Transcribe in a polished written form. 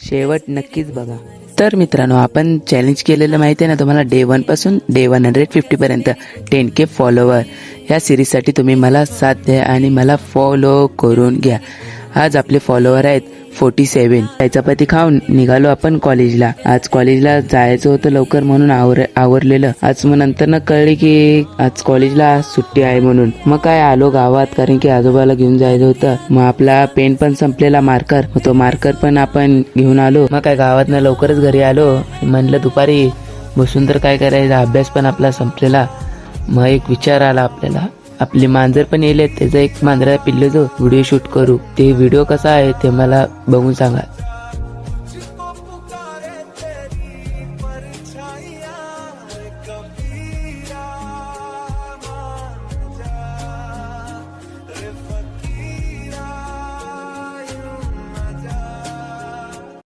शेवट नक्कीच बघा। तर मित्रांनो, आपण चॅलेंज केलेलं माहिती आहे ना तुम्हाला, डे 1 पासून डे 150 पर्यंत 10K फॉलोवर ह्या सिरीजसाठी तुम्ही मला साथ द्या आणि मला फॉलो करून घ्या। आज आपले फॉलोवर आहेत 47। चपाती खाऊन निघालो आपण कॉलेजला। आज कॉलेजला जायचं होतं लवकर म्हणून आवरलेलं। आज मग नंतर न कळले की आज कॉलेजला सुट्टी आहे म्हणून मग काय आलो गावात, कारण की आजोबाला घेऊन जायचं होतं। मग आपला पेन पण संपलेला, मार्कर, तो मार्कर पण आपण घेऊन आलो। मग काय गावातनं लवकरच घरी आलो। म्हणलं दुपारी बसून तर काय करायचं, अभ्यास पण आपला संपलेला। मग एक विचार आला आपल्याला, आपली मांजर पण येले, त्याचा एक मांजरा पिल्लूचा व्हिडिओ शूट करू। ते व्हिडिओ कसा आहे ते मला बघून सांगा।